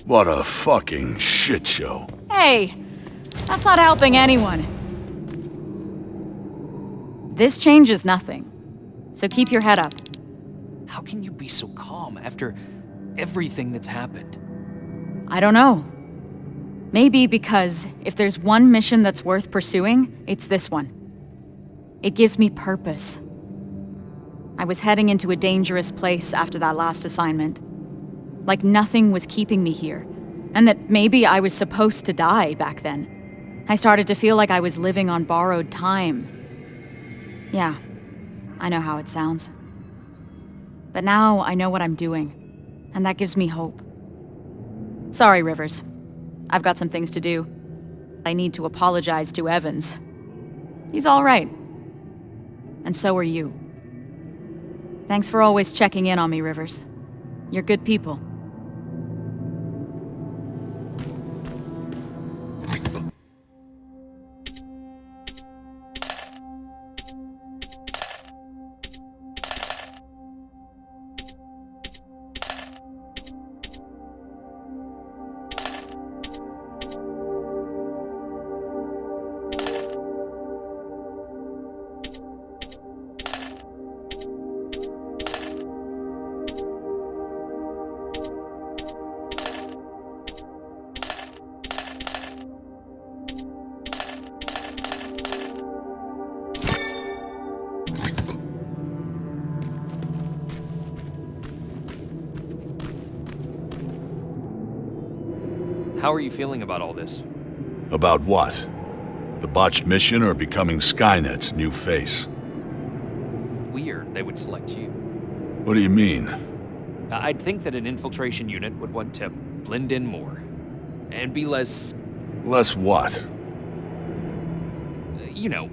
What a fucking shit show. Hey, that's not helping anyone. This changes nothing, so keep your head up. How can you be so calm after everything that's happened? I don't know. Maybe because if there's one mission that's worth pursuing, it's this one. It gives me purpose. I was heading into a dangerous place after that last assignment. Like nothing was keeping me here, and that maybe I was supposed to die back then. I started to feel like I was living on borrowed time. Yeah, I know how it sounds. But now I know what I'm doing, and that gives me hope. Sorry, Rivers. I've got some things to do. I need to apologize to Evans. He's all right. And so are you. Thanks for always checking in on me, Rivers. You're good people. How are you feeling about all this? About what? The botched mission or becoming Skynet's new face? Weird they would select you. What do you mean? I'd think that an infiltration unit would want to blend in more. And be less... Less what? You know,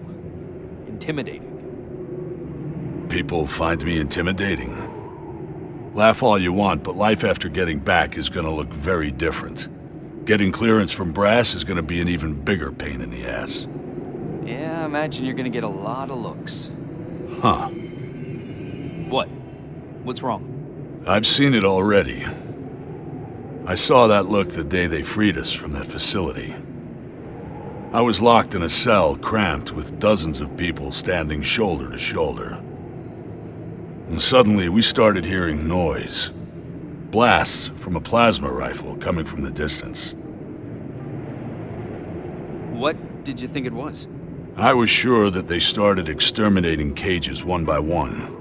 intimidating. People find me intimidating. Laugh all you want, but life after getting back is gonna look very different. Getting clearance from Brass is gonna be an even bigger pain in the ass. Yeah, I imagine you're gonna get a lot of looks. Huh. What? What's wrong? I've seen it already. I saw that look the day they freed us from that facility. I was locked in a cell, cramped, with dozens of people standing shoulder to shoulder. And suddenly we started hearing noise. Blasts from a plasma rifle coming from the distance. What did you think it was? I was sure that they started exterminating cages one by one.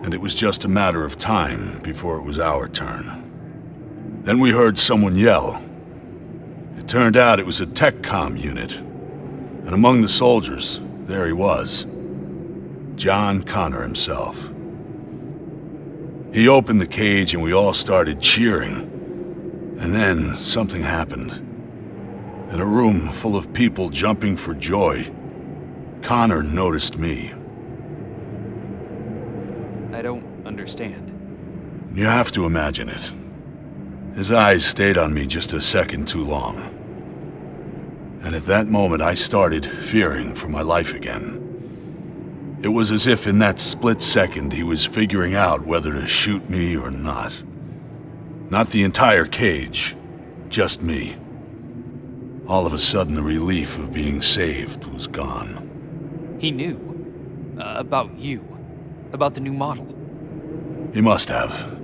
And it was just a matter of time before it was our turn. Then we heard someone yell. It turned out it was a tech-com unit. And among the soldiers, there he was. John Connor himself. He opened the cage and we all started cheering. And then something happened. In a room full of people jumping for joy, Connor noticed me. I don't understand. You have to imagine it. His eyes stayed on me just a second too long. And at that moment I started fearing for my life again. It was as if in that split second he was figuring out whether to shoot me or not. Not the entire cage, just me. All of a sudden the relief of being saved was gone. He knew. About you. About the new model. He must have.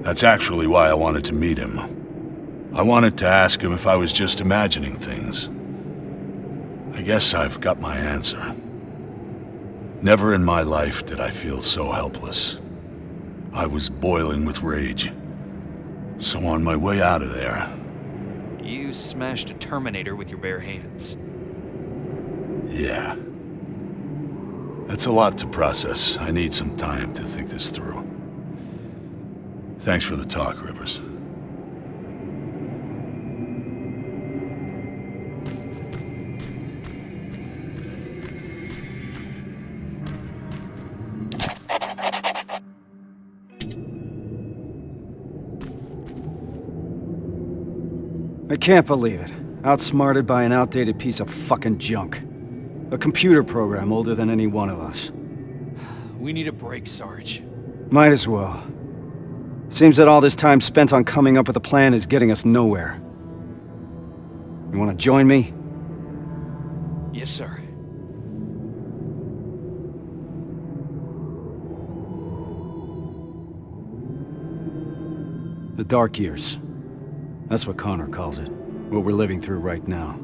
That's actually why I wanted to meet him. I wanted to ask him if I was just imagining things. I guess I've got my answer. Never in my life did I feel so helpless. I was boiling with rage. So on my way out of there... You smashed a Terminator with your bare hands. Yeah. That's a lot to process. I need some time to think this through. Thanks for the talk, Rivers. I can't believe it. Outsmarted by an outdated piece of fucking junk. A computer program older than any one of us. We need a break, Sarge. Might as well. Seems that all this time spent on coming up with a plan is getting us nowhere. You want to join me? Yes, sir. The dark years. That's what Connor calls it. What we're living through right now.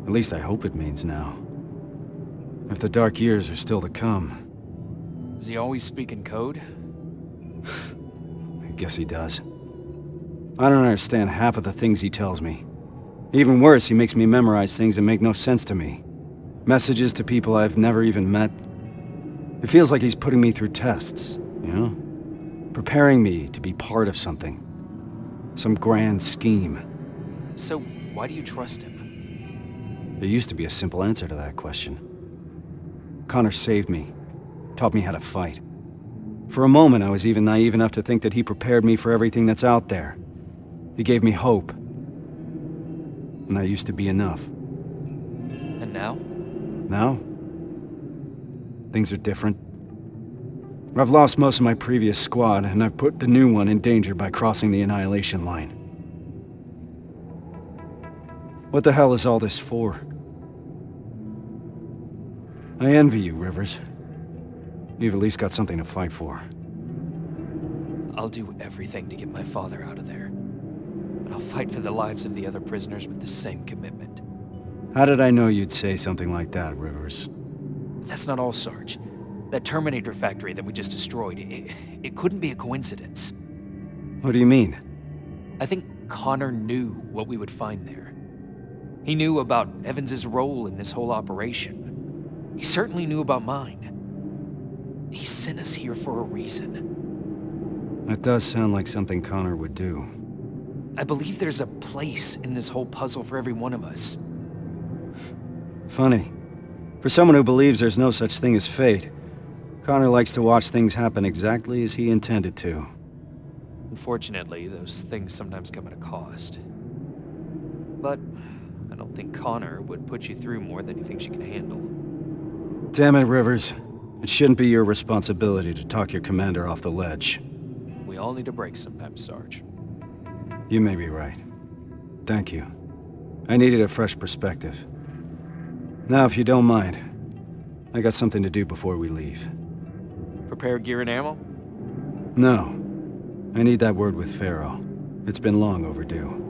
At least I hope it means now. If the dark years are still to come. Does he always speak in code? I guess he does. I don't understand half of the things he tells me. Even worse, he makes me memorize things that make no sense to me. Messages to people I've never even met. It feels like he's putting me through tests, you know? Preparing me to be part of something. Some grand scheme. So, why do you trust him? There used to be a simple answer to that question. Connor saved me. Taught me how to fight. For a moment, I was even naive enough to think that he prepared me for everything that's out there. He gave me hope. And that used to be enough. And now? Now? Things are different. I've lost most of my previous squad, and I've put the new one in danger by crossing the Annihilation Line. What the hell is all this for? I envy you, Rivers. You've at least got something to fight for. I'll do everything to get my father out of there. And I'll fight for the lives of the other prisoners with the same commitment. How did I know you'd say something like that, Rivers? That's not all, Sarge. That Terminator factory that we just destroyed, it couldn't be a coincidence. What do you mean? I think Connor knew what we would find there. He knew about Evans's role in this whole operation. He certainly knew about mine. He sent us here for a reason. That does sound like something Connor would do. I believe there's a place in this whole puzzle for every one of us. Funny. For someone who believes there's no such thing as fate, Connor likes to watch things happen exactly as he intended to. Unfortunately, those things sometimes come at a cost. But I don't think Connor would put you through more than he thinks you can handle. Damn it, Rivers. It shouldn't be your responsibility to talk your commander off the ledge. We all need a break sometimes, Sarge. You may be right. Thank you. I needed a fresh perspective. Now, if you don't mind, I got something to do before we leave. Prepare gear and ammo? No. I need that word with Pharaoh. It's been long overdue.